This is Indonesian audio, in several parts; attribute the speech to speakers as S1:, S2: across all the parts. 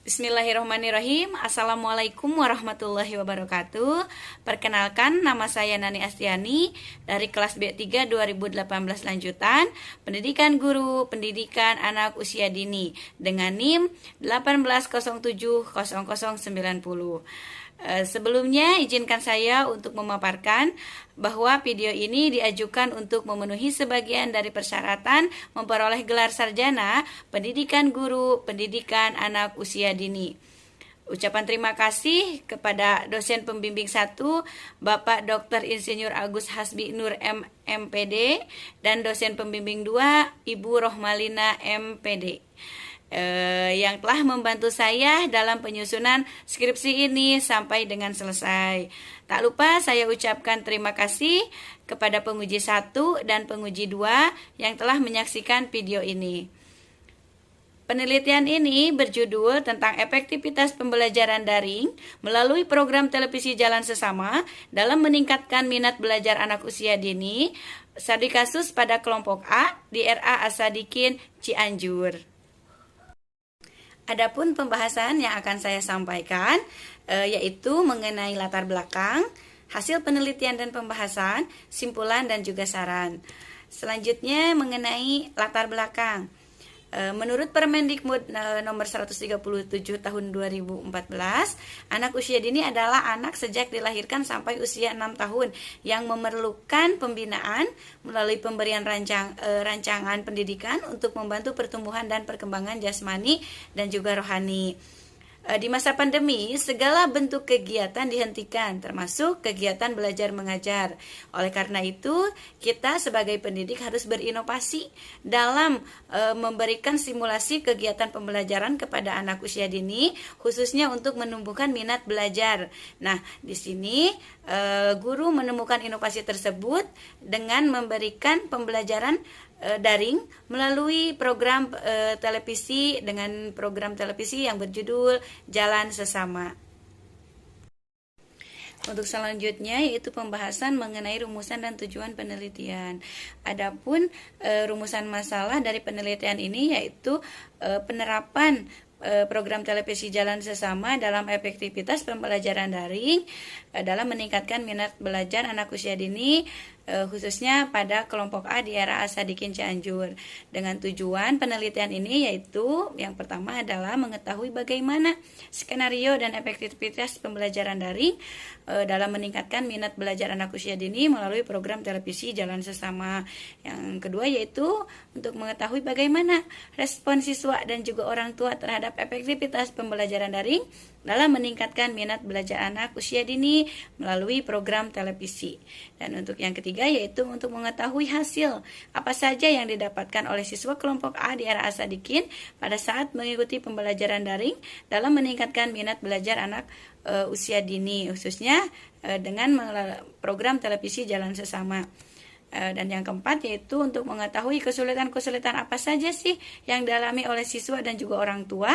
S1: Bismillahirrahmanirrahim. Assalamualaikum warahmatullahi wabarakatuh. Perkenalkan, nama saya Nani Astiani dari kelas B3 2018 lanjutan Pendidikan Guru Pendidikan Anak Usia Dini dengan NIM 18070090. Sebelumnya izinkan saya untuk memaparkan bahwa video ini diajukan untuk memenuhi sebagian dari persyaratan memperoleh gelar sarjana Pendidikan Guru Pendidikan Anak Usia Dini. Ucapan terima kasih kepada dosen pembimbing 1 Bapak Dr. Insinyur Agus Hasbi Nur MPD dan dosen pembimbing 2 Ibu Rohmalina MPD. Yang telah membantu saya dalam penyusunan skripsi ini sampai dengan selesai. Tak lupa saya ucapkan terima kasih kepada penguji 1 dan penguji 2 yang telah menyaksikan video ini. Penelitian ini berjudul tentang efektivitas pembelajaran daring melalui program televisi Jalan Sesama dalam meningkatkan minat belajar anak usia dini, studi kasus pada kelompok A di RA Asadikin Cianjur. Adapun pembahasan yang akan saya sampaikan yaitu mengenai latar belakang, hasil penelitian dan pembahasan, simpulan dan juga saran. Selanjutnya mengenai latar belakang. Menurut Permendikbud nomor 137 tahun 2014, anak usia dini adalah anak sejak dilahirkan sampai usia 6 tahun yang memerlukan pembinaan melalui pemberian rancangan pendidikan untuk membantu pertumbuhan dan perkembangan jasmani dan juga rohani. Di masa pandemi, segala bentuk kegiatan dihentikan, termasuk kegiatan belajar mengajar. Oleh karena itu, kita sebagai pendidik harus berinovasi dalam memberikan simulasi kegiatan pembelajaran kepada anak usia dini, khususnya untuk menumbuhkan minat belajar. Nah, di sini guru menemukan inovasi tersebut dengan memberikan pembelajaran daring melalui program televisi dengan program televisi yang berjudul Jalan Sesama. Untuk selanjutnya yaitu pembahasan mengenai rumusan dan tujuan penelitian. Adapun rumusan masalah dari penelitian ini yaitu penerapan program televisi Jalan Sesama dalam efektivitas pembelajaran daring dalam meningkatkan minat belajar anak usia dini khususnya pada kelompok A di RA Asadikin Cianjur. Dengan tujuan penelitian ini yaitu yang pertama adalah mengetahui bagaimana skenario dan efektivitas pembelajaran daring dalam meningkatkan minat belajar anak usia dini melalui program televisi Jalan Sesama. Yang kedua yaitu untuk mengetahui bagaimana respon siswa dan juga orang tua terhadap efektivitas pembelajaran daring dalam meningkatkan minat belajar anak usia dini melalui program televisi. Dan untuk yang ketiga yaitu untuk mengetahui hasil apa saja yang didapatkan oleh siswa kelompok A di RA Asadikin pada saat mengikuti pembelajaran daring dalam meningkatkan minat belajar anak usia dini, khususnya dengan program televisi Jalan Sesama. Dan yang keempat yaitu untuk mengetahui kesulitan-kesulitan apa saja sih yang dialami oleh siswa dan juga orang tua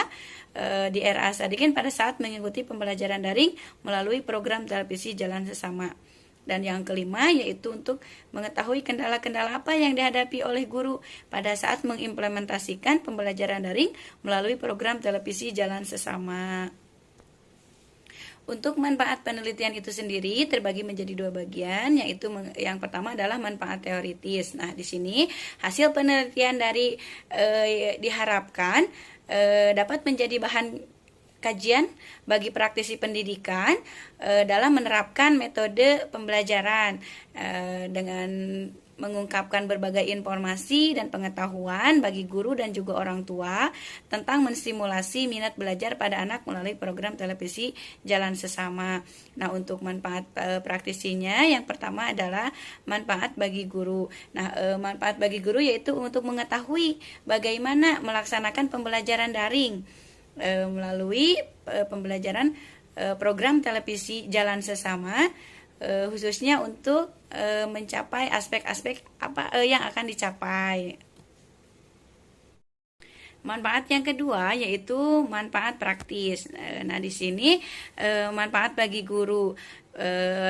S1: di RA Asadikin pada saat mengikuti pembelajaran daring melalui program televisi Jalan Sesama. Dan yang kelima yaitu untuk mengetahui kendala-kendala apa yang dihadapi oleh guru pada saat mengimplementasikan pembelajaran daring melalui program televisi Jalan Sesama. Untuk manfaat penelitian itu sendiri terbagi menjadi dua bagian, yaitu yang pertama adalah manfaat teoritis. Nah, di sini hasil penelitian dari diharapkan dapat menjadi bahan kajian bagi praktisi pendidikan dalam menerapkan metode pembelajaran dengan mengungkapkan berbagai informasi dan pengetahuan bagi guru dan juga orang tua tentang menstimulasi minat belajar pada anak melalui program televisi Jalan Sesama. Nah, untuk manfaat praktisinya yang pertama adalah manfaat bagi guru. Nah, manfaat bagi guru yaitu untuk mengetahui bagaimana melaksanakan pembelajaran daring melalui pembelajaran program televisi Jalan Sesama, khususnya untuk mencapai aspek-aspek apa yang akan dicapai. Manfaat yang kedua yaitu manfaat praktis. Nah, di sini manfaat bagi guru.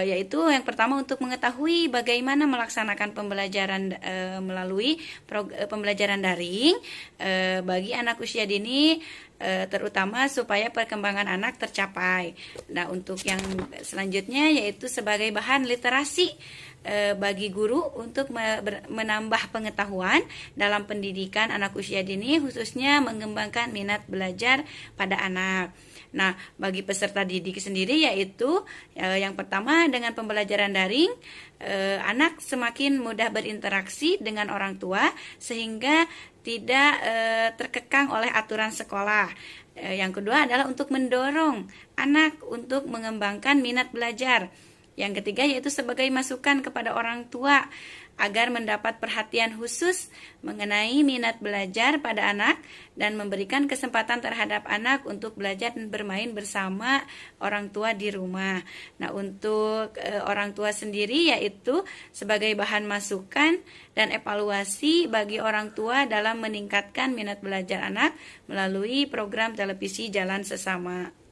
S1: yaitu yang pertama untuk mengetahui bagaimana melaksanakan pembelajaran melalui pembelajaran daring bagi anak usia dini, terutama supaya perkembangan anak tercapai. Nah, untuk yang selanjutnya yaitu sebagai bahan literasi bagi guru untuk menambah pengetahuan dalam pendidikan anak usia dini, khususnya mengembangkan minat belajar pada anak. Nah, bagi peserta didik sendiri yaitu yang pertama dengan pembelajaran daring, anak semakin mudah berinteraksi dengan orang tua sehingga tidak terkekang oleh aturan sekolah. Yang kedua adalah untuk mendorong anak untuk mengembangkan minat belajar. Yang ketiga yaitu sebagai masukan kepada orang tua agar mendapat perhatian khusus mengenai minat belajar pada anak dan memberikan kesempatan terhadap anak untuk belajar dan bermain bersama orang tua di rumah. Nah, untuk orang tua sendiri yaitu sebagai bahan masukan dan evaluasi bagi orang tua dalam meningkatkan minat belajar anak melalui program televisi Jalan Sesama.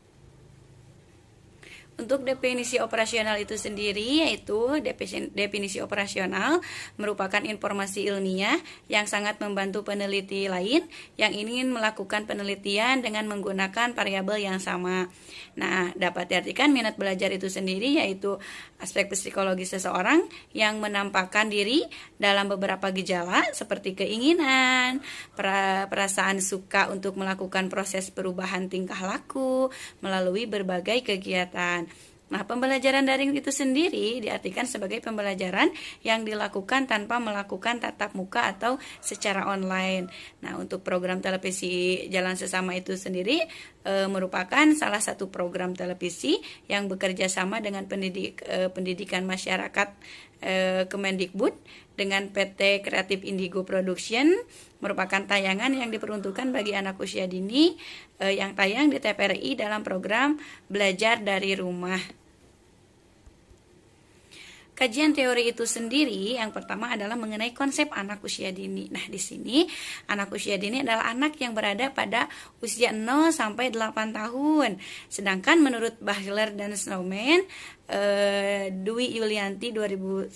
S1: Untuk definisi operasional itu sendiri yaitu definisi operasional merupakan informasi ilmiah yang sangat membantu peneliti lain yang ingin melakukan penelitian dengan menggunakan variabel yang sama. Nah, dapat diartikan minat belajar itu sendiri yaitu aspek psikologis seseorang yang menampakkan diri dalam beberapa gejala seperti keinginan, perasaan suka untuk melakukan proses perubahan tingkah laku melalui berbagai kegiatan. Nah, pembelajaran daring itu sendiri diartikan sebagai pembelajaran yang dilakukan tanpa melakukan tatap muka atau secara online. Nah, untuk program televisi Jalan Sesama itu sendiri merupakan salah satu program televisi yang bekerja sama dengan pendidikan masyarakat Kemendikbud dengan PT Kreatif Indigo Production, merupakan tayangan yang diperuntukkan bagi anak usia dini yang tayang di TVRI dalam program Belajar dari Rumah. Kajian teori itu sendiri yang pertama adalah mengenai konsep anak usia dini. Nah, di sini anak usia dini adalah anak yang berada pada usia 0 sampai 8 tahun. Sedangkan menurut Bahler dan Snowman Dwi Yulianti 2010,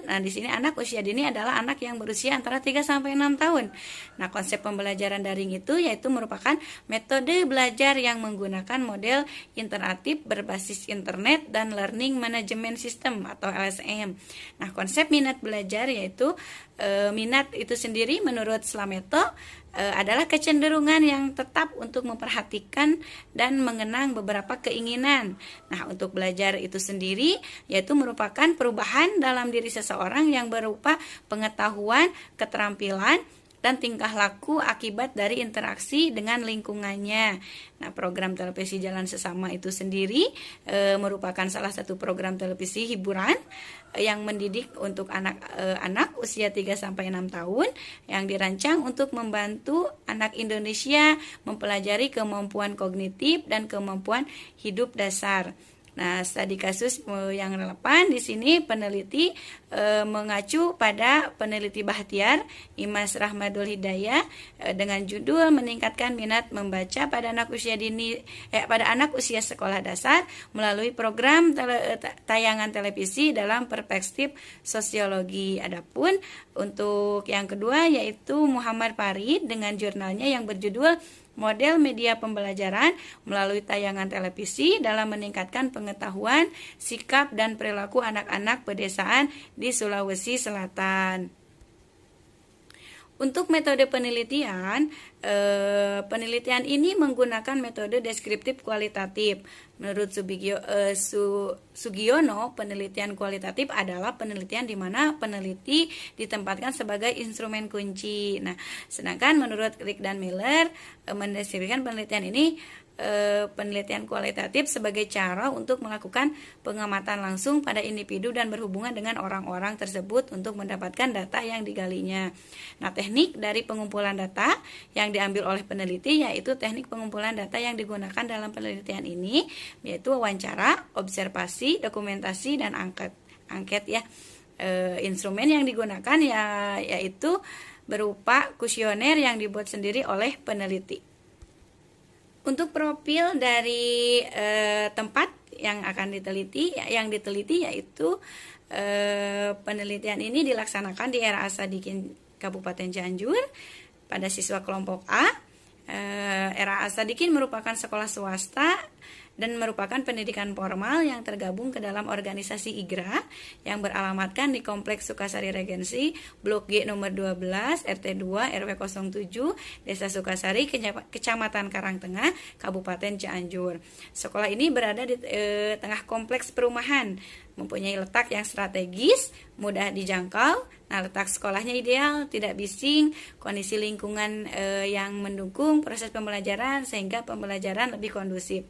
S1: nah di sini anak usia dini adalah anak yang berusia antara 3 sampai 6 tahun. Nah, konsep pembelajaran daring itu yaitu merupakan metode belajar yang menggunakan model interaktif berbasis internet dan learning management system atau LSM. Nah, konsep minat belajar yaitu minat itu sendiri menurut Slameto adalah kecenderungan yang tetap untuk memperhatikan dan mengenang beberapa keinginan. Nah, untuk belajar itu sendiri yaitu merupakan perubahan dalam diri seseorang yang berupa pengetahuan, keterampilan, dan tingkah laku akibat dari interaksi dengan lingkungannya. Nah, program televisi Jalan Sesama itu sendiri merupakan salah satu program televisi hiburan yang mendidik untuk anak-anak usia 3 sampai 6 tahun yang dirancang untuk membantu anak Indonesia mempelajari kemampuan kognitif dan kemampuan hidup dasar. Nah, studi kasus yang relevan di sini peneliti mengacu pada peneliti Bahtiar Imas Rahmadul Hidayah dengan judul meningkatkan minat membaca pada anak usia dini pada anak usia sekolah dasar melalui program tayangan televisi dalam perspektif sosiologi. Adapun untuk yang kedua yaitu Muhammad Farid dengan jurnalnya yang berjudul Model Media Pembelajaran melalui tayangan televisi dalam meningkatkan pengetahuan, sikap, dan perilaku anak-anak pedesaan di Sulawesi Selatan. Untuk metode penelitian, penelitian ini menggunakan metode deskriptif kualitatif. Menurut Sugiono, penelitian kualitatif adalah penelitian di mana peneliti ditempatkan sebagai instrumen kunci. Nah, sedangkan menurut Rick dan Miller mendeskripsikan penelitian ini penelitian kualitatif sebagai cara untuk melakukan pengamatan langsung pada individu dan berhubungan dengan orang-orang tersebut untuk mendapatkan data yang digalinya. Nah, teknik dari pengumpulan data yang diambil oleh peneliti yaitu teknik pengumpulan data yang digunakan dalam penelitian ini yaitu wawancara, observasi, dokumentasi, dan angket ya. Instrumen yang digunakan yaitu berupa kuesioner yang dibuat sendiri oleh peneliti. Untuk profil dari tempat yang akan diteliti, yaitu penelitian ini dilaksanakan di RA Sadikin Kabupaten Cianjur pada siswa kelompok A. RA Sadikin merupakan sekolah swasta dan merupakan pendidikan formal yang tergabung ke dalam organisasi IGRA yang beralamatkan di Kompleks Sukasari Regensi, Blok G nomor 12, RT 2, RW 07, Desa Sukasari, Kecamatan Karangtengah, Kabupaten Cianjur. Sekolah ini berada di tengah kompleks perumahan, mempunyai letak yang strategis, mudah dijangkau. Nah, letak sekolahnya ideal, tidak bising, kondisi lingkungan yang mendukung proses pembelajaran sehingga pembelajaran lebih kondusif.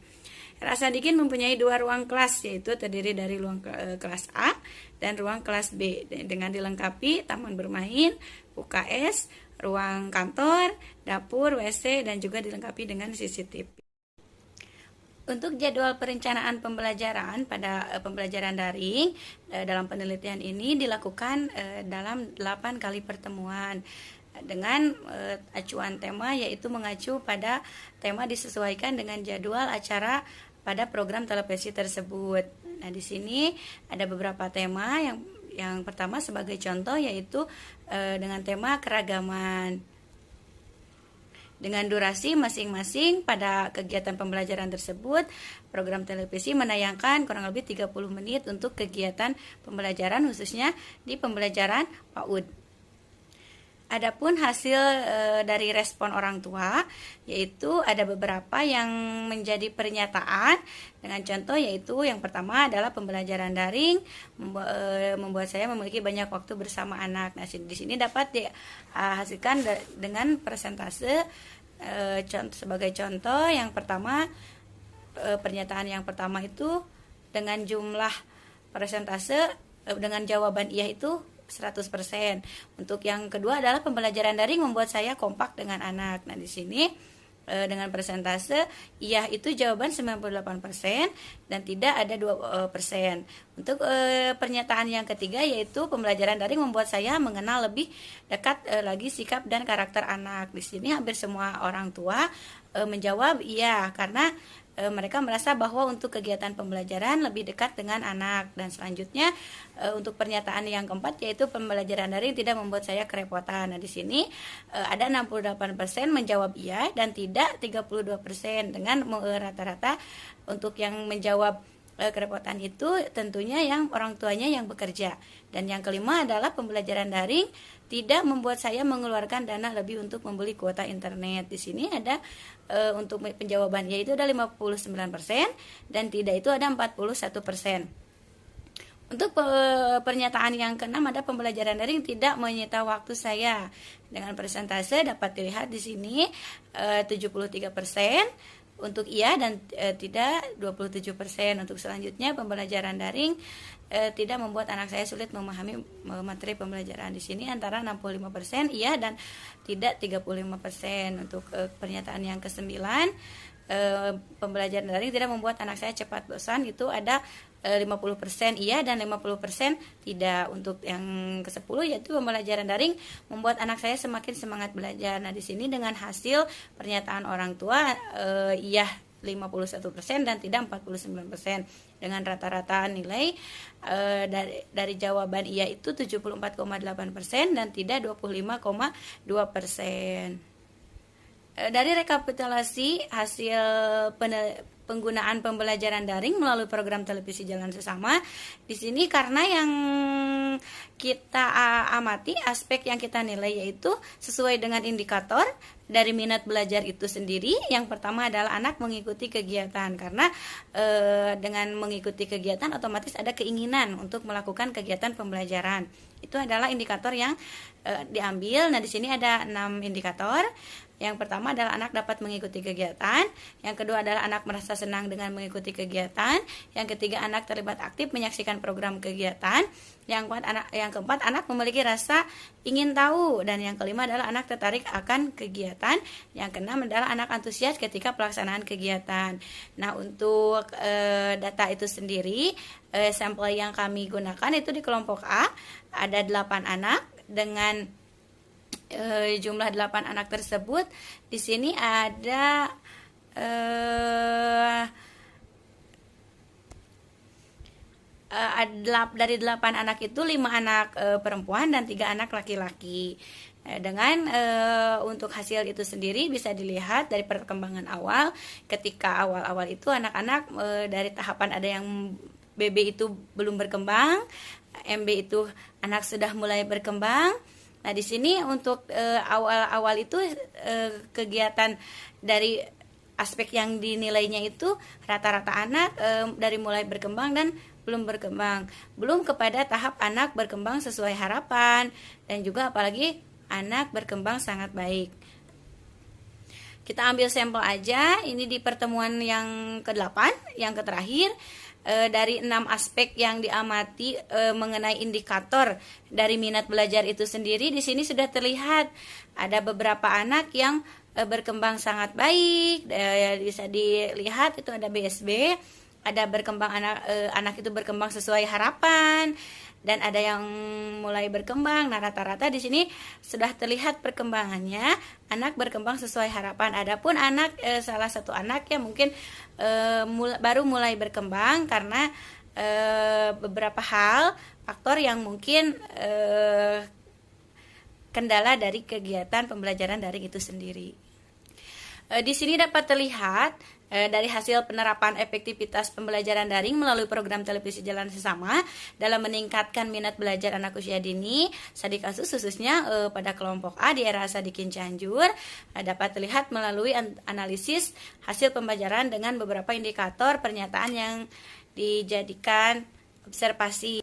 S1: RA Sadikin mempunyai 2 ruang kelas, yaitu terdiri dari ruang kelas A dan ruang kelas B dengan dilengkapi taman bermain, UKS, ruang kantor, dapur, WC, dan juga dilengkapi dengan CCTV. Untuk jadwal perencanaan pembelajaran pada pembelajaran daring dalam penelitian ini dilakukan dalam 8 kali pertemuan dengan acuan tema, yaitu mengacu pada tema disesuaikan dengan jadwal acara pada program televisi tersebut. Nah, di sini ada beberapa tema. Yang pertama sebagai contoh yaitu dengan tema keragaman. Dengan durasi masing-masing pada kegiatan pembelajaran tersebut, program televisi menayangkan kurang lebih 30 menit untuk kegiatan pembelajaran, khususnya di pembelajaran PAUD. Adapun hasil dari respon orang tua, yaitu ada beberapa yang menjadi pernyataan dengan contoh, yaitu yang pertama adalah pembelajaran daring membuat saya memiliki banyak waktu bersama anak. Nah, di sini dapat dihasilkan dengan persentase. Sebagai contoh, yang pertama, pernyataan yang pertama itu dengan jumlah persentase dengan jawaban iya itu 100%. Untuk yang kedua adalah pembelajaran daring membuat saya kompak dengan anak. Nah, di sini dengan persentase iya itu jawaban 98% dan tidak ada 2%. Untuk pernyataan yang ketiga yaitu pembelajaran daring membuat saya mengenal lebih dekat lagi sikap dan karakter anak. Di sini hampir semua orang tua menjawab iya, karena mereka merasa bahwa untuk kegiatan pembelajaran lebih dekat dengan anak. Dan selanjutnya untuk pernyataan yang keempat yaitu pembelajaran daring tidak membuat saya kerepotan. Nah, di sini ada 68% menjawab iya dan tidak 32%, dengan rata-rata untuk yang menjawab kerepotan itu tentunya yang orang tuanya yang bekerja. Dan yang kelima adalah pembelajaran daring tidak membuat saya mengeluarkan dana lebih untuk membeli kuota internet. Di sini ada untuk penjawaban yaitu ada 59% dan tidak itu ada 41%. Untuk pernyataan yang keenam ada pembelajaran daring tidak menyita waktu saya. Dengan persentase dapat dilihat di sini 73% untuk iya dan tidak 27%. Untuk selanjutnya pembelajaran daring tidak membuat anak saya sulit memahami materi pembelajaran. Di sini antara 65% iya dan tidak 35%. Untuk pernyataan yang ke-9, pembelajaran daring tidak membuat anak saya cepat bosan, itu ada 50% iya dan 50% tidak. Untuk yang ke-10 yaitu pembelajaran daring membuat anak saya semakin semangat belajar. Nah, di sini dengan hasil pernyataan orang tua iya 51% dan tidak 49%, dengan rata-rata nilai dari jawaban iya itu 74,8% dan tidak 25,2%. Dari rekapitulasi hasil penggunaan pembelajaran daring melalui program televisi Jalan Sesama, di sini karena yang kita amati, aspek yang kita nilai yaitu sesuai dengan indikator dari minat belajar itu sendiri. Yang pertama adalah anak mengikuti kegiatan, karena dengan mengikuti kegiatan otomatis ada keinginan untuk melakukan kegiatan pembelajaran. Itu adalah indikator yang diambil. Nah, di sini ada 6 indikator. Yang pertama adalah anak dapat mengikuti kegiatan. Yang kedua adalah anak merasa senang dengan mengikuti kegiatan. Yang ketiga, anak terlibat aktif menyaksikan program kegiatan. Yang keempat, anak memiliki rasa ingin tahu. Dan yang kelima adalah anak tertarik akan kegiatan. Yang keenam adalah anak antusias ketika pelaksanaan kegiatan. Nah, untuk data itu sendiri, sampel yang kami gunakan itu di kelompok A ada 8 anak dengan jumlah 8 anak tersebut. Di sini ada dari 8 anak itu 5 anak perempuan dan 3 anak laki-laki. Dengan untuk hasil itu sendiri bisa dilihat dari perkembangan awal. Ketika awal-awal itu anak-anak dari tahapan ada yang BB itu belum berkembang, MB itu anak sudah mulai berkembang. Nah, di sini untuk awal-awal itu kegiatan dari aspek yang dinilainya itu rata-rata anak dari mulai berkembang dan belum berkembang, belum kepada tahap anak berkembang sesuai harapan, dan juga apalagi anak berkembang sangat baik. Kita ambil sampel aja, ini di pertemuan yang ke-8, yang terakhir. Dari 6 aspek yang diamati mengenai indikator dari minat belajar itu sendiri, di sini sudah terlihat ada beberapa anak yang berkembang sangat baik. Bisa dilihat itu ada BSB, ada berkembang anak itu berkembang sesuai harapan, dan ada yang mulai berkembang. Nah, rata-rata di sini sudah terlihat perkembangannya, anak berkembang sesuai harapan. Adapun anak salah satu anak yang mungkin baru mulai berkembang karena beberapa hal faktor yang mungkin kendala dari kegiatan pembelajaran daring itu sendiri. Di sini dapat terlihat dari hasil penerapan efektivitas pembelajaran daring melalui program televisi jalan sesama dalam meningkatkan minat belajar anak usia dini, studi kasus khususnya pada kelompok A di era Sadikin Cianjur, dapat terlihat melalui analisis hasil pembelajaran dengan beberapa indikator pernyataan yang dijadikan observasi.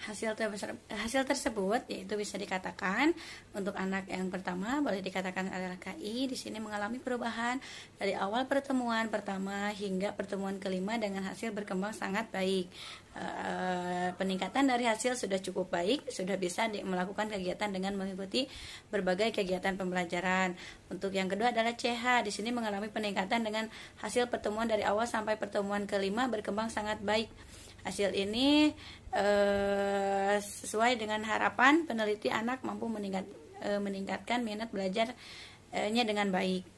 S1: Hasil tersebut yaitu bisa dikatakan untuk anak yang pertama boleh dikatakan adalah KI. Di sini mengalami perubahan dari awal pertemuan pertama hingga pertemuan kelima dengan hasil berkembang sangat baik. Peningkatan dari hasil sudah cukup baik, sudah bisa melakukan kegiatan dengan mengikuti berbagai kegiatan pembelajaran. Untuk yang kedua adalah CH. Di sini mengalami peningkatan dengan hasil pertemuan dari awal sampai pertemuan kelima berkembang sangat baik. Hasil ini sesuai dengan harapan peneliti, anak mampu meningkatkan minat belajarnya dengan baik.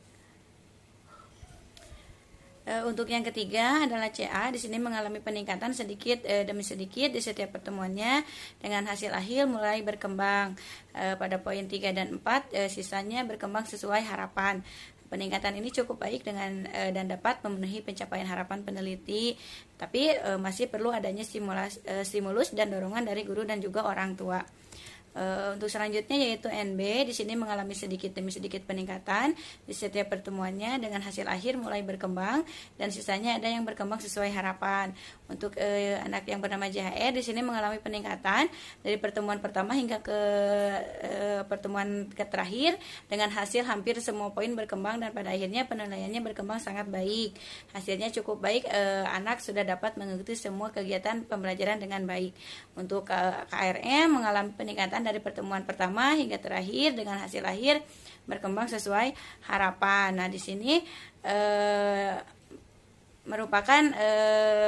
S1: Untuk yang ketiga adalah CA. Di sini mengalami peningkatan sedikit demi sedikit di setiap pertemuannya dengan hasil akhir mulai berkembang. Pada poin 3 dan 4 sisanya berkembang sesuai harapan. Peningkatan ini cukup baik dan dapat memenuhi pencapaian harapan peneliti, tapi masih perlu adanya stimulus dan dorongan dari guru dan juga orang tua. Untuk selanjutnya yaitu NB. Di sini mengalami sedikit demi sedikit peningkatan di setiap pertemuannya dengan hasil akhir mulai berkembang dan sisanya ada yang berkembang sesuai harapan. Untuk anak yang bernama JHR di sini mengalami peningkatan dari pertemuan pertama hingga ke pertemuan terakhir dengan hasil hampir semua poin berkembang dan pada akhirnya penilaiannya berkembang sangat baik. Hasilnya cukup baik, anak sudah dapat mengikuti semua kegiatan pembelajaran dengan baik. Untuk KRM mengalami peningkatan dari pertemuan pertama hingga terakhir dengan hasil akhir berkembang sesuai harapan. Nah, di sini merupakan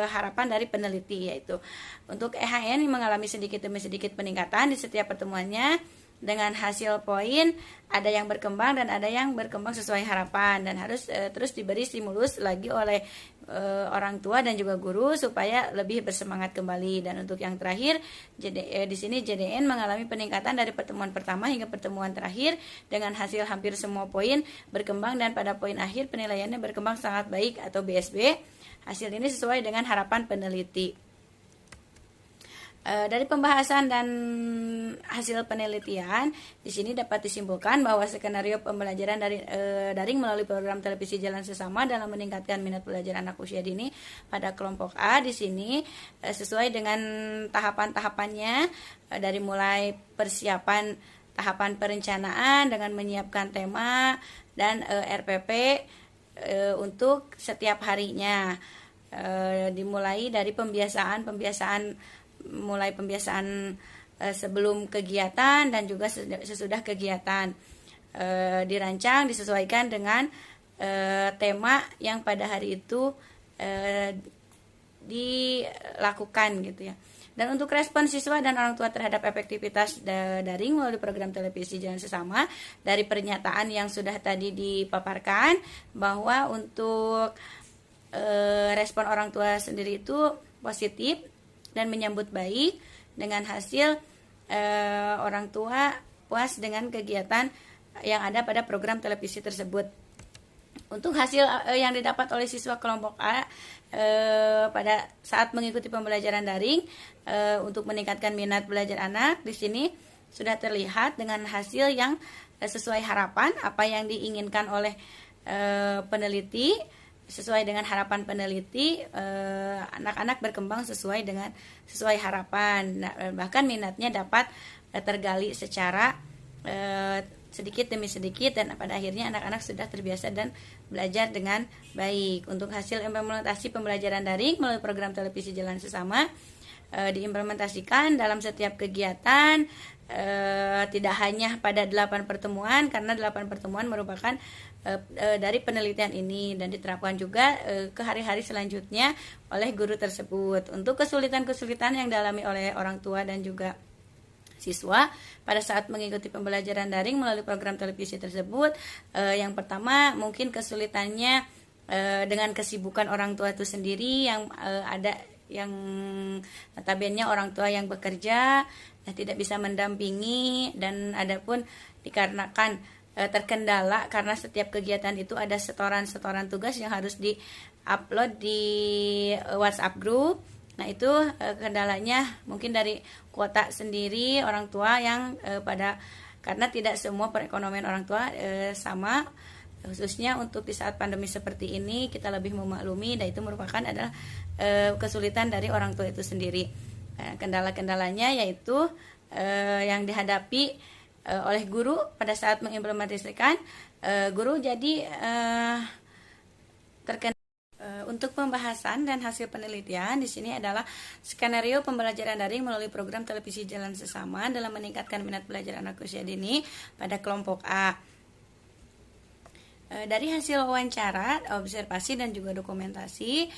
S1: harapan dari peneliti, yaitu untuk EHN mengalami sedikit demi sedikit peningkatan di setiap pertemuannya dengan hasil poin ada yang berkembang dan ada yang berkembang sesuai harapan, dan harus terus diberi stimulus lagi oleh orang tua dan juga guru supaya lebih bersemangat kembali. Dan untuk yang terakhir di sini JDN mengalami peningkatan dari pertemuan pertama hingga pertemuan terakhir dengan hasil hampir semua poin berkembang dan pada poin akhir penilaiannya berkembang sangat baik atau BSB. Hasil ini sesuai dengan harapan peneliti. Dari pembahasan dan hasil penelitian, di sini dapat disimpulkan bahwa skenario pembelajaran daring melalui program televisi jalan sesama dalam meningkatkan minat belajar anak usia dini pada kelompok A di sini sesuai dengan tahapan-tahapannya, dari mulai persiapan tahapan perencanaan dengan menyiapkan tema dan RPP untuk setiap harinya, dimulai dari pembiasaan sebelum kegiatan dan juga sesudah kegiatan, dirancang disesuaikan dengan tema yang pada hari itu dilakukan gitu ya. Dan untuk respon siswa dan orang tua terhadap efektivitas daring melalui program televisi jalan sesama, dari pernyataan yang sudah tadi dipaparkan bahwa untuk respon orang tua sendiri itu positif, dan menyambut baik dengan hasil orang tua puas dengan kegiatan yang ada pada program televisi tersebut. Untuk hasil yang didapat oleh siswa kelompok A pada saat mengikuti pembelajaran daring untuk meningkatkan minat belajar anak, di sini sudah terlihat dengan hasil yang sesuai harapan, apa yang diinginkan oleh peneliti. Sesuai dengan harapan peneliti, anak-anak berkembang sesuai harapan. Bahkan minatnya dapat tergali secara sedikit demi sedikit, dan pada akhirnya anak-anak sudah terbiasa dan belajar dengan baik. Untuk hasil implementasi pembelajaran daring melalui program televisi Jalan Sesama diimplementasikan dalam setiap kegiatan, tidak hanya pada 8 pertemuan, karena 8 pertemuan merupakan dari penelitian ini, dan diterapkan juga ke hari-hari selanjutnya oleh guru tersebut. Untuk kesulitan-kesulitan yang dialami oleh orang tua dan juga siswa pada saat mengikuti pembelajaran daring melalui program televisi tersebut, yang pertama mungkin kesulitannya dengan kesibukan orang tua itu sendiri, yang ada yang notabene orang tua yang bekerja tidak bisa mendampingi, dan adapun dikarenakan terkendala karena setiap kegiatan itu ada setoran-setoran tugas yang harus di-upload di WhatsApp group. Nah, itu kendalanya mungkin dari kuota sendiri orang tua yang karena tidak semua perekonomian orang tua sama, khususnya untuk di saat pandemi seperti ini kita lebih memaklumi, dan itu merupakan adalah kesulitan dari orang tua itu sendiri. Kendala-kendalanya yaitu yang dihadapi oleh guru pada saat mengimplementasikan, guru jadi terkena. Untuk pembahasan dan hasil penelitian di sini adalah skenario pembelajaran daring melalui program televisi Jalan Sesama dalam meningkatkan minat belajar anak usia dini pada kelompok A. Dari hasil wawancara, observasi, dan juga dokumentasi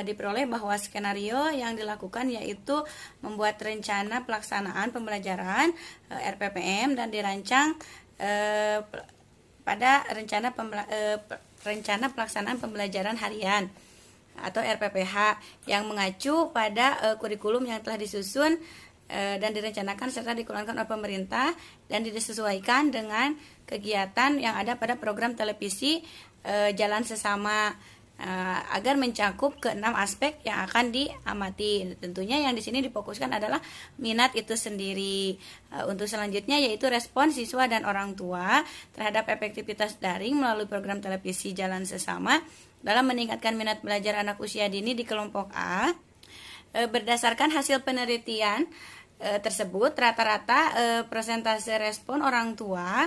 S1: diperoleh bahwa skenario yang dilakukan yaitu membuat rencana pelaksanaan pembelajaran RPPM dan dirancang pada rencana pelaksanaan pembelajaran harian atau RPPH yang mengacu pada kurikulum yang telah disusun dan direncanakan serta dikeluarkan oleh pemerintah dan disesuaikan dengan kegiatan yang ada pada program televisi Jalan Sesama agar mencakup ke 6 aspek yang akan diamati. Tentunya yang di sini difokuskan adalah minat itu sendiri. Untuk selanjutnya yaitu respon siswa dan orang tua terhadap efektivitas daring melalui program televisi Jalan Sesama dalam meningkatkan minat belajar anak usia dini di kelompok A. Berdasarkan hasil penelitian tersebut, rata-rata persentase respon orang tua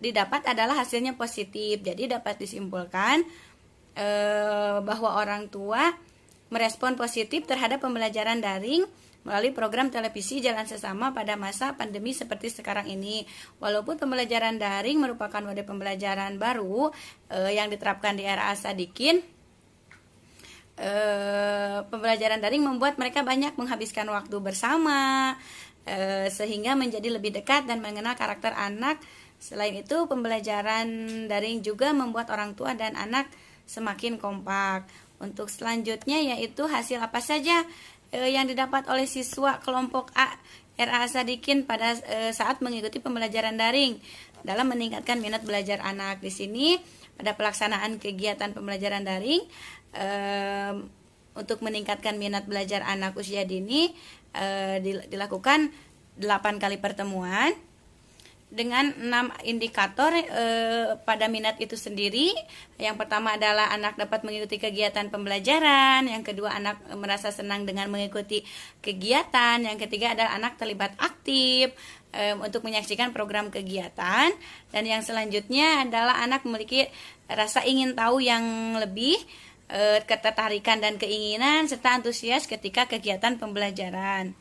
S1: didapat adalah hasilnya positif. Jadi dapat disimpulkan bahwa orang tua merespon positif terhadap pembelajaran daring melalui program televisi Jalan Sesama pada masa pandemi seperti sekarang ini. Walaupun pembelajaran daring merupakan model pembelajaran baru yang diterapkan di era Sadikin, pembelajaran daring membuat mereka banyak menghabiskan waktu bersama, sehingga menjadi lebih dekat dan mengenal karakter anak. Selain itu, pembelajaran daring juga membuat orang tua dan anak semakin kompak. Untuk selanjutnya yaitu hasil apa saja yang didapat oleh siswa kelompok A RA Sadikin pada saat mengikuti pembelajaran daring dalam meningkatkan minat belajar anak. Di sini pada pelaksanaan kegiatan pembelajaran daring untuk meningkatkan minat belajar anak usia dini dilakukan 8 kali pertemuan dengan 6 indikator pada minat itu sendiri. Yang pertama adalah anak dapat mengikuti kegiatan pembelajaran, yang kedua anak merasa senang dengan mengikuti kegiatan, yang ketiga adalah anak terlibat aktif untuk menyaksikan program kegiatan, dan yang selanjutnya adalah anak memiliki rasa ingin tahu yang lebih, ketertarikan dan keinginan, serta antusias ketika kegiatan pembelajaran.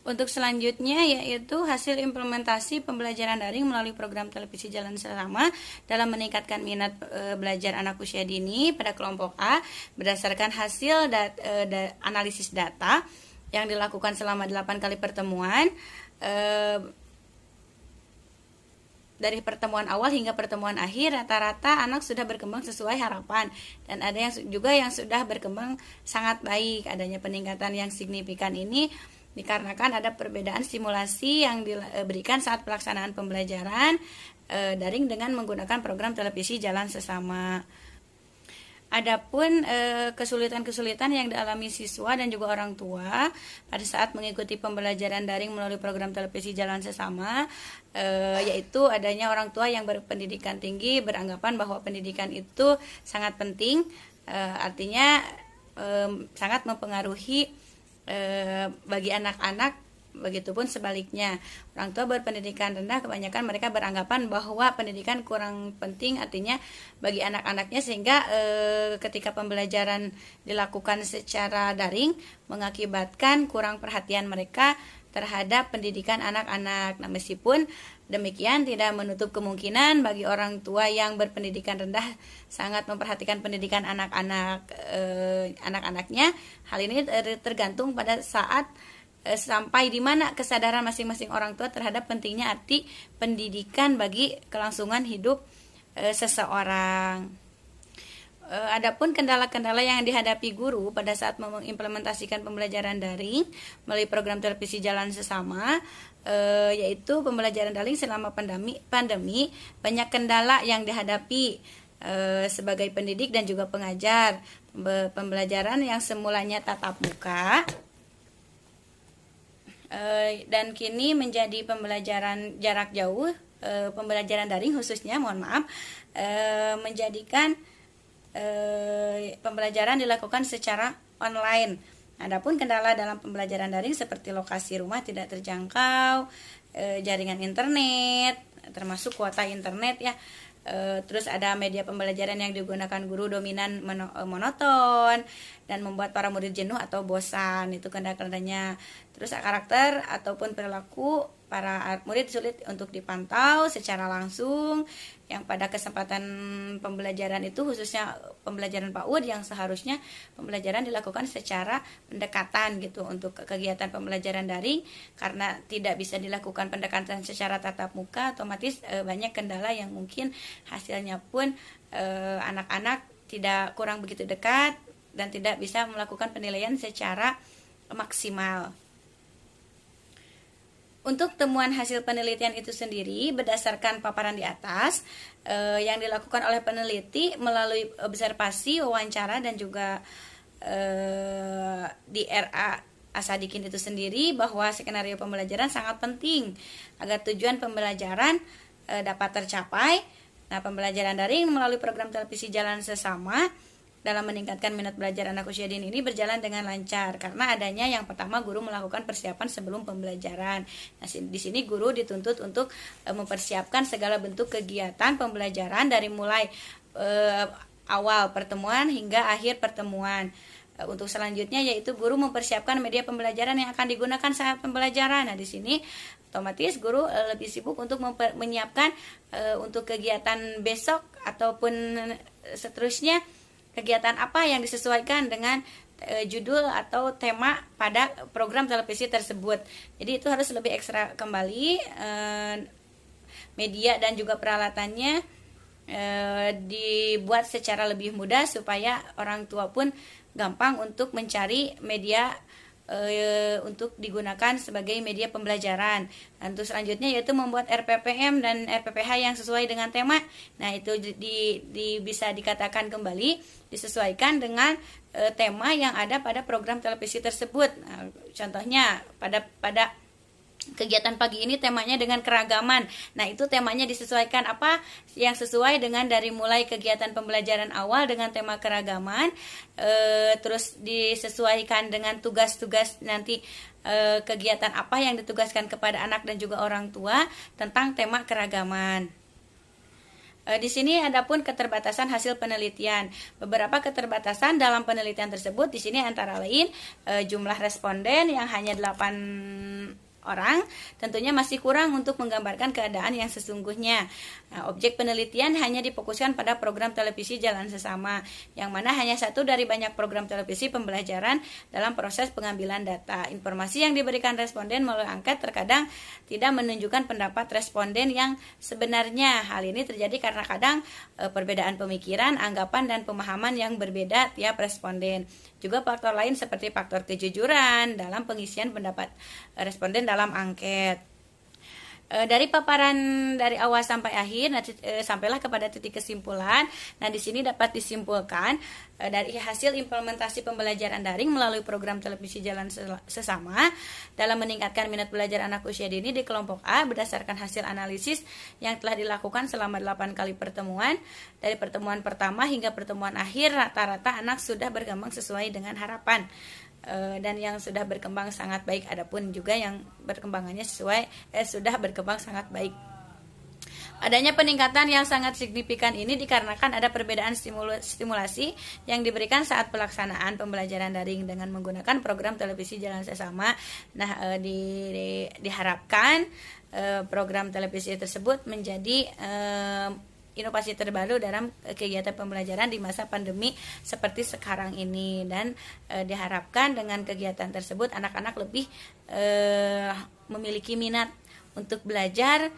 S1: Untuk selanjutnya yaitu hasil implementasi pembelajaran daring melalui program televisi Jalan Sesama dalam meningkatkan minat belajar anak usia dini pada kelompok A berdasarkan hasil analisis data yang dilakukan selama 8 kali pertemuan. dari pertemuan awal hingga pertemuan akhir rata-rata anak sudah berkembang sesuai harapan, dan ada yang juga yang sudah berkembang sangat baik. Adanya peningkatan yang signifikan ini dikarenakan ada perbedaan stimulasi yang diberikan saat pelaksanaan pembelajaran daring dengan menggunakan program televisi jalan sesama. Adapun kesulitan-kesulitan yang dialami siswa dan juga orang tua pada saat mengikuti pembelajaran daring melalui program televisi jalan sesama, yaitu adanya orang tua yang berpendidikan tinggi beranggapan bahwa pendidikan itu sangat penting, artinya sangat mempengaruhi bagi anak-anak. Begitupun sebaliknya, orang tua berpendidikan rendah kebanyakan mereka beranggapan bahwa pendidikan kurang penting, artinya bagi anak-anaknya, sehingga ketika pembelajaran dilakukan secara daring mengakibatkan kurang perhatian mereka terhadap pendidikan anak-anak. Nah, meskipun demikian tidak menutup kemungkinan bagi orang tua yang berpendidikan rendah sangat memperhatikan pendidikan anak-anaknya. Hal ini tergantung pada saat sampai di mana kesadaran masing-masing orang tua terhadap pentingnya arti pendidikan bagi kelangsungan hidup seseorang. Adapun kendala-kendala yang dihadapi guru pada saat mengimplementasikan pembelajaran daring melalui program televisi jalan sesama, yaitu pembelajaran daring selama pandemi banyak kendala yang dihadapi sebagai pendidik dan juga pengajar. Pembelajaran yang semulanya tatap muka dan kini menjadi pembelajaran jarak jauh, pembelajaran daring khususnya, menjadikan pembelajaran dilakukan secara online. Adapun kendala dalam pembelajaran daring seperti lokasi rumah tidak terjangkau, jaringan internet, termasuk kuota internet ya. Terus ada media pembelajaran yang digunakan guru dominan monoton dan membuat para murid jenuh atau bosan, itu kendala-kendalanya. Terus karakter ataupun perilaku para murid sulit untuk dipantau secara langsung, yang pada kesempatan pembelajaran itu khususnya pembelajaran PAUD yang seharusnya pembelajaran dilakukan secara pendekatan gitu untuk kegiatan pembelajaran daring, karena tidak bisa dilakukan pendekatan secara tatap muka, otomatis banyak kendala yang mungkin hasilnya pun anak-anak tidak kurang begitu dekat dan tidak bisa melakukan penilaian secara maksimal. Untuk temuan hasil penelitian itu sendiri berdasarkan paparan di atas yang dilakukan oleh peneliti melalui observasi, wawancara, dan juga di RA Asadikin itu sendiri, bahwa skenario pembelajaran sangat penting agar tujuan pembelajaran dapat tercapai. Nah, pembelajaran daring melalui program televisi jalan sesama dalam meningkatkan minat belajar anak usia dini ini berjalan dengan lancar karena adanya yang pertama guru melakukan persiapan sebelum pembelajaran. Nah, di sini guru dituntut untuk mempersiapkan segala bentuk kegiatan pembelajaran dari mulai awal pertemuan hingga akhir pertemuan. Untuk selanjutnya yaitu guru mempersiapkan media pembelajaran yang akan digunakan saat pembelajaran. Nah, di sini otomatis guru lebih sibuk untuk menyiapkan untuk kegiatan besok ataupun seterusnya, kegiatan apa yang disesuaikan dengan judul atau tema pada program televisi tersebut. Jadi itu harus lebih ekstra kembali, media dan juga peralatannya dibuat secara lebih mudah supaya orang tua pun gampang untuk mencari media untuk digunakan sebagai media pembelajaran. Dan untuk selanjutnya yaitu membuat RPPM dan RPPH yang sesuai dengan tema. Nah, itu bisa dikatakan kembali disesuaikan dengan tema yang ada pada program televisi tersebut. Nah, contohnya pada kegiatan pagi ini temanya dengan keragaman. Nah, itu temanya disesuaikan apa yang sesuai dengan dari mulai kegiatan pembelajaran awal dengan tema keragaman, terus disesuaikan dengan tugas-tugas nanti kegiatan apa yang ditugaskan kepada anak dan juga orang tua tentang tema keragaman. Di sini adapun keterbatasan hasil penelitian. Beberapa keterbatasan dalam penelitian tersebut di sini antara lain jumlah responden yang hanya 8 orang tentunya masih kurang untuk menggambarkan keadaan yang sesungguhnya. Nah, objek penelitian hanya difokuskan pada program televisi Jalan Sesama, yang mana hanya satu dari banyak program televisi pembelajaran dalam proses pengambilan data. Informasi yang diberikan responden melalui angket terkadang tidak menunjukkan pendapat responden yang sebenarnya. Hal ini terjadi karena kadang perbedaan pemikiran, anggapan, dan pemahaman yang berbeda tiap responden. Juga faktor lain seperti faktor kejujuran dalam pengisian pendapat responden dalam angket. Dari paparan dari awal sampai akhir, sampailah kepada titik kesimpulan. Nah, di sini dapat disimpulkan dari hasil implementasi pembelajaran daring melalui program televisi Jalan Sesama dalam meningkatkan minat belajar anak usia dini di kelompok A berdasarkan hasil analisis yang telah dilakukan selama 8 kali pertemuan. Dari pertemuan pertama hingga pertemuan akhir, rata-rata anak sudah berkembang sesuai dengan harapan. Dan yang sudah berkembang sangat baik, adapun juga yang berkembangannya sudah berkembang sangat baik. Adanya peningkatan yang sangat signifikan ini dikarenakan ada perbedaan stimulasi yang diberikan saat pelaksanaan pembelajaran daring dengan menggunakan program televisi Jalan Sesama. Nah, diharapkan program televisi tersebut menjadi inovasi terbaru dalam kegiatan pembelajaran di masa pandemi seperti sekarang ini, dan diharapkan dengan kegiatan tersebut anak-anak lebih memiliki minat untuk belajar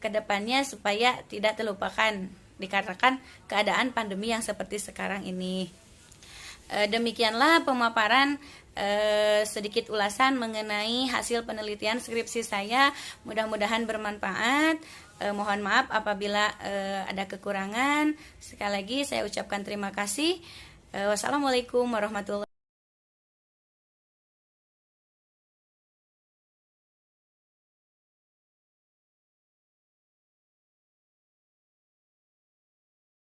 S1: ke depannya supaya tidak terlupakan dikarenakan keadaan pandemi yang seperti sekarang ini. Demikianlah pemaparan sedikit ulasan mengenai hasil penelitian skripsi saya. Mudah-mudahan bermanfaat. Mohon maaf apabila ada kekurangan. Sekali lagi saya ucapkan terima kasih. Wassalamualaikum warahmatullahi wabarakatuh.